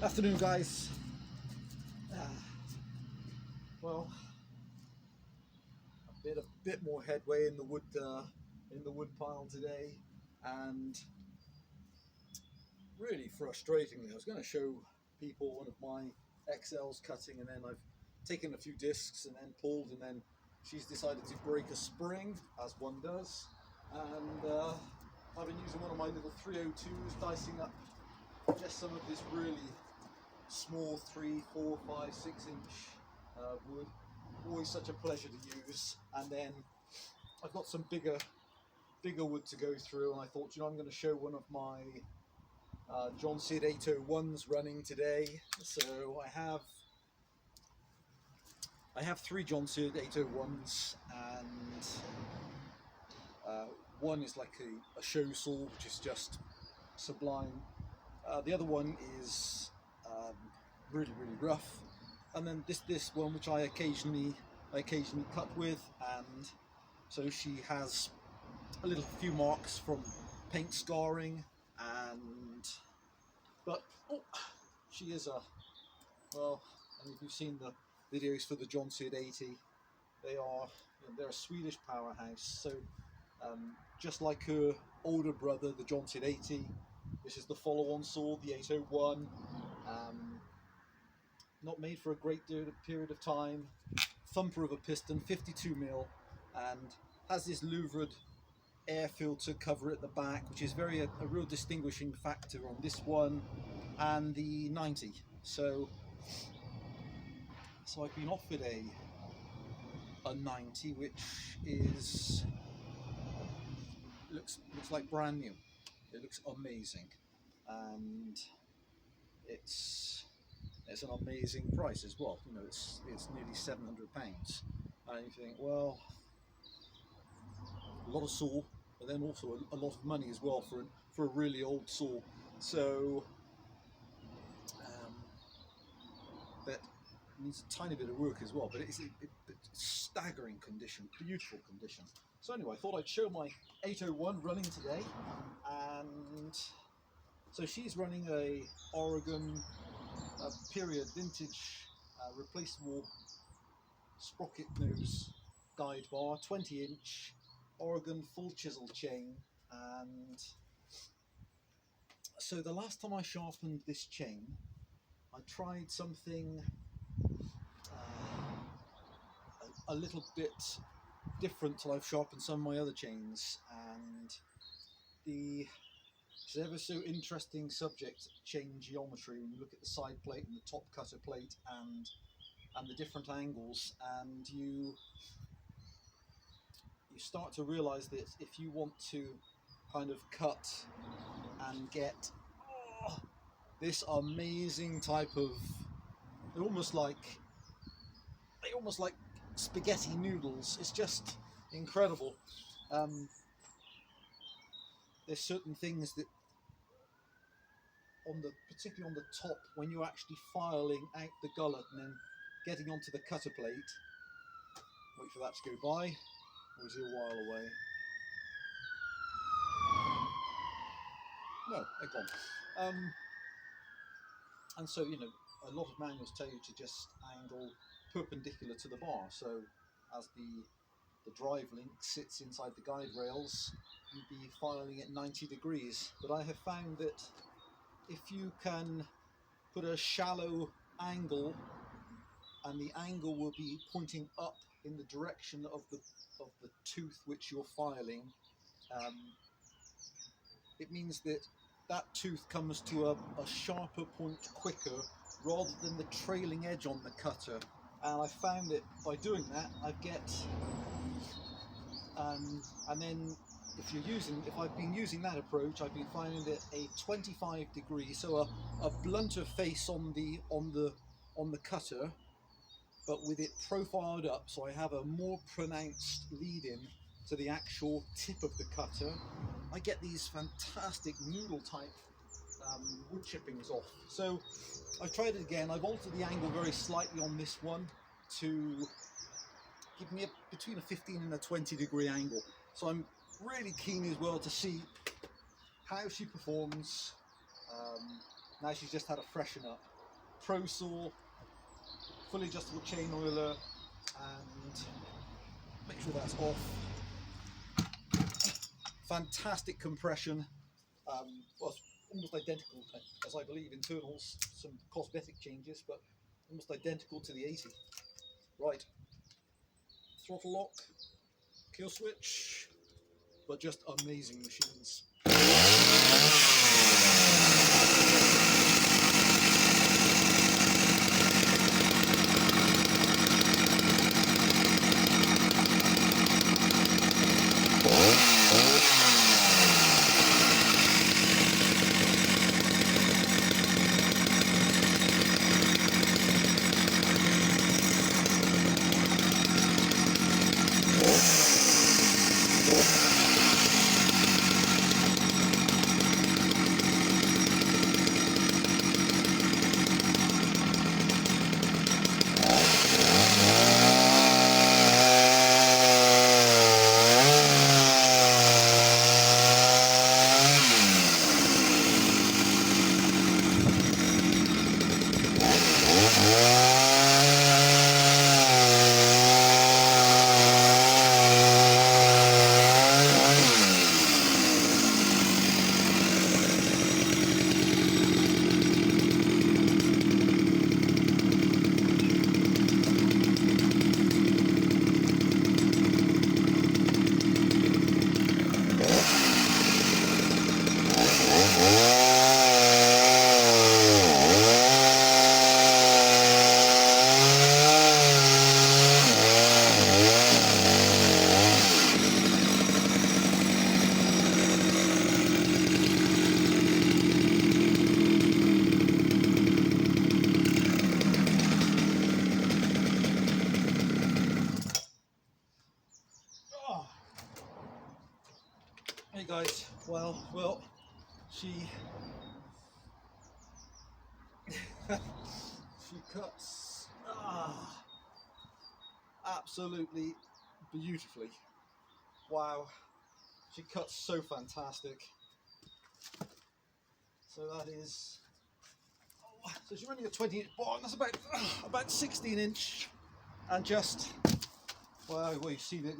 Afternoon, guys. Well, a bit more headway in the wood pile today, and really frustratingly, I was going to show people one of my XLs cutting, and then I've taken a few discs and then pulled, and then she's decided to break a spring, as one does, and I've been using one of my little 302s, dicing up just some of this really small 3, 4, 5, 6 inch wood. Always such a pleasure to use. And then I've got some bigger wood to go through, and I thought, I'm going to show one of my Jonsered 801s running today. So I have three Jonsered 801s, and one is like a show saw, which is just sublime. The other one is really rough, and then this one, which I occasionally cut with, and so she has a little few marks from paint scarring, but she is and if you've seen the videos for the Jonsered 80, they're a Swedish powerhouse. So just like her older brother, the Jonsered 80, this is the follow-on saw, the 801. Not made for a great period of time. Thumper of a piston, 52mm, and has this louvered air filter cover at the back, which is a real distinguishing factor on this one and the 90. So I've been offered a 90, which looks like brand new. It looks amazing, and it's an amazing price as well. It's nearly £700, and you think, well, a lot of saw, but then also a lot of money as well for a really old saw. So that needs a tiny bit of work as well, but it's staggering condition, beautiful condition. So anyway, I thought I'd show my 801 running today, and so she's running a Oregon period vintage replaceable sprocket nose guide bar, 20-inch Oregon full chisel chain. And so the last time I sharpened this chain, I tried something a little bit different till I've sharpened some of my other chains, and it's ever so interesting subject, chain geometry, when you look at the side plate and the top cutter plate and the different angles, and you start to realize that if you want to kind of cut and get this amazing type of, they're almost like spaghetti noodles. It's just incredible. There's certain things that particularly on the top, when you're actually filing out the gullet and then getting onto the cutter plate. Wait for that to go by. Or is he a while away? No, they're gone. And so, a lot of manuals tell you to just angle perpendicular to the bar. So as the drive link sits inside the guide rails, you'd be filing at 90 degrees. But I have found that if you can put a shallow angle, and the angle will be pointing up in the direction of the tooth which you're filing, it means that tooth comes to a sharper point quicker, rather than the trailing edge on the cutter. And I found that by doing that, I get and then if I've been using that approach, I've been finding that a 25 degree, so a blunter face on the cutter, but with it profiled up, so I have a more pronounced lead-in to the actual tip of the cutter. I get these fantastic noodle type wood chippings off. So I've tried it again. I've altered the angle very slightly on this one to give me between a 15 and a 20 degree angle. So I'm really keen as well to see how she performs Now she's just had a freshen up. Pro saw, fully adjustable chain oiler, and make sure that's off. Fantastic compression. Well, it's almost identical, as I believe, internals, some cosmetic changes, but almost identical to the 80. Right, throttle lock, kill switch, but just amazing machines. Hey guys, well, she cuts absolutely beautifully. Wow, she cuts so fantastic. So that is, so she's running a 20-inch bar, and that's about 16-inch, and just, well, you've seen it.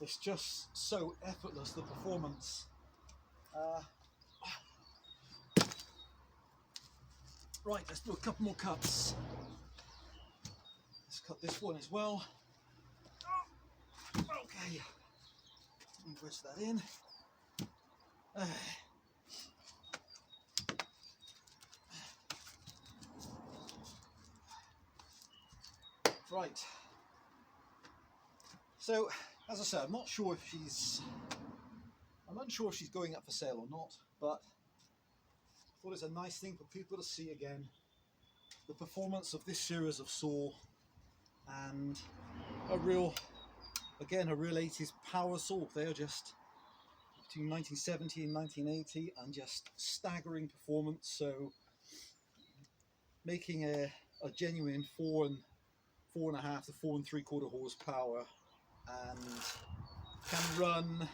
It's just so effortless, the performance. Right, let's do a couple more cuts. Let's cut this one as well. Okay, let me wedge that in. Right. So, as I said, I'm unsure if she's going up for sale or not, but I thought it's a nice thing for people to see again, the performance of this series of saw, and a real 80s power saw. They're just between 1970 and 1980, and just staggering performance. So making a genuine 4.5 to 4.75 horsepower, and can run.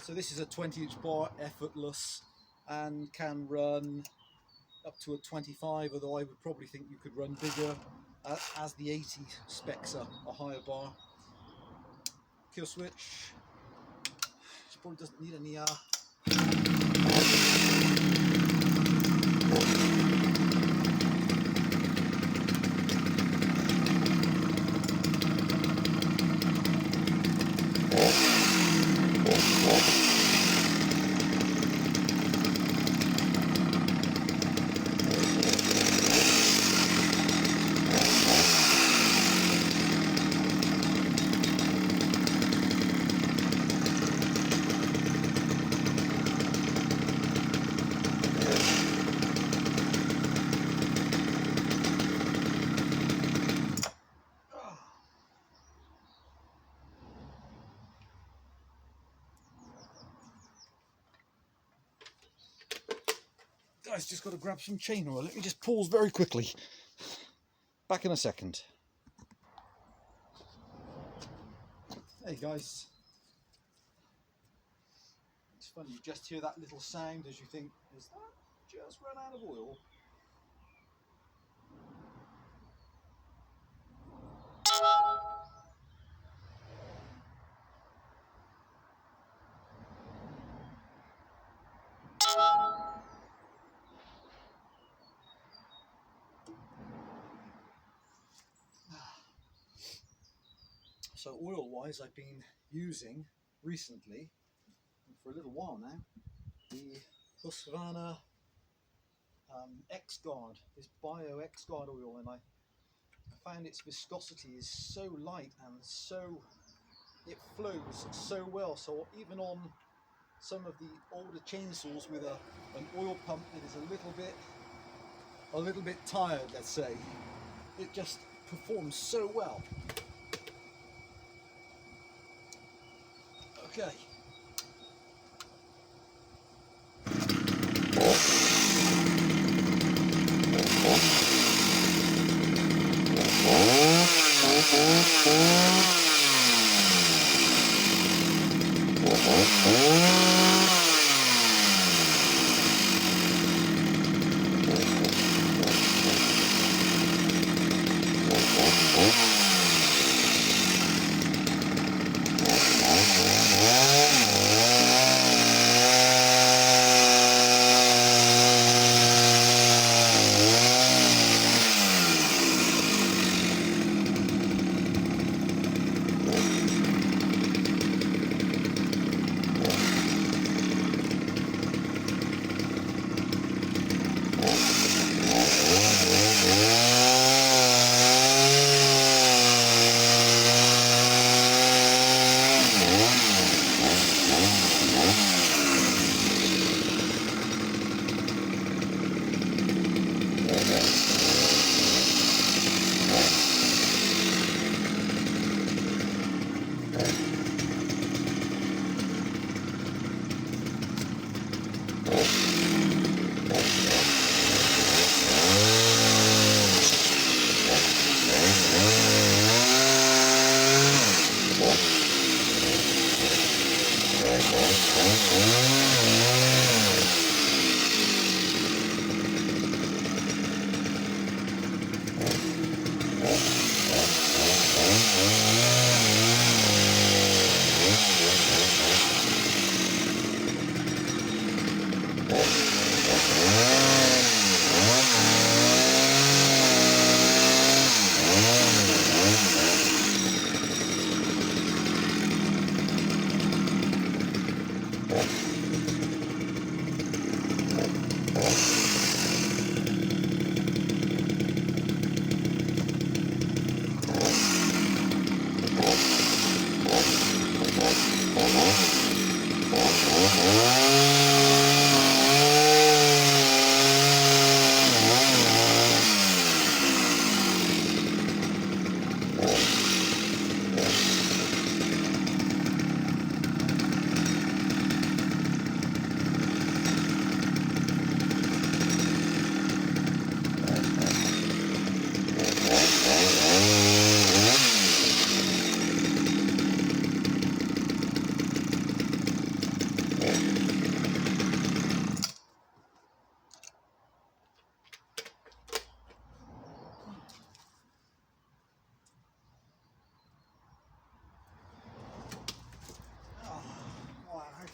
So this is a 20-inch bar, effortless, and can run up to a 25, although I would probably think you could run bigger, as the 80 specs a higher bar. Kill switch. This probably doesn't need any Guys, just got to grab some chain oil. Let me just pause very quickly. Back in a second. Hey guys. Let's funny, you just hear that little sound as you think, is that just run out of oil? So oil wise, I've been using recently, for a little while now, the Husqvarna X-Guard, this Bio X-Guard oil, and I found its viscosity is so light and it flows so well. So even on some of the older chainsaws with an oil pump that is a little bit tired, let's say, it just performs so well. Okay.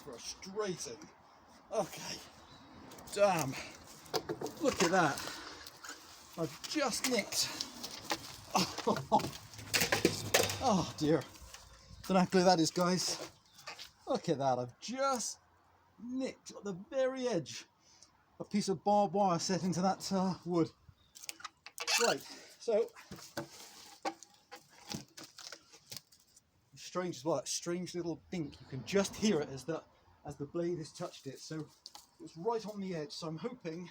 Frustrating. Okay, damn, look at that, I've just nicked, oh dear, don't know how clear that is, guys. Look at that, I've just nicked at the very edge a piece of barbed wire set into that wood. Right, so strange as well, that strange little dink, you can just hear it as the blade has touched it, so it's right on the edge. So I'm hoping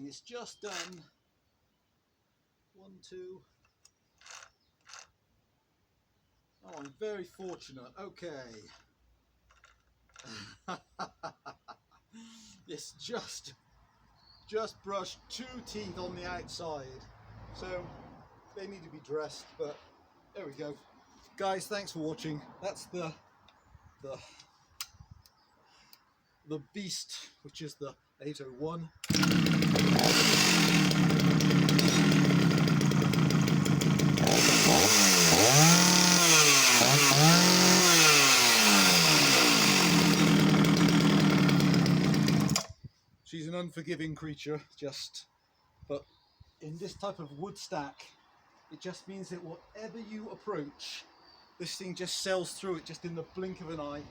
it's just done 1, 2. Oh, I'm very fortunate. Okay. It's just brushed 2 teeth on the outside. So they need to be dressed, but there we go. Guys, thanks for watching. That's the beast, which is the 801. She's an unforgiving creature, but in this type of wood stack, it just means that whatever you approach, this thing just sails through it just in the blink of an eye.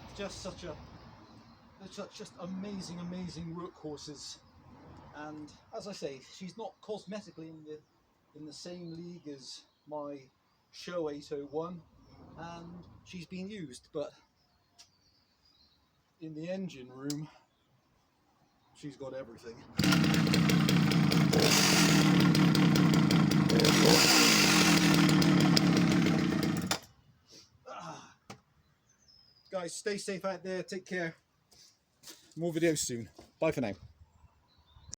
It's just just amazing workhorses. And as I say, she's not cosmetically in the same league as my show 801, and she's been used, but in the engine room, she's got everything. Guys, stay safe out there, take care. More videos soon. Bye for now.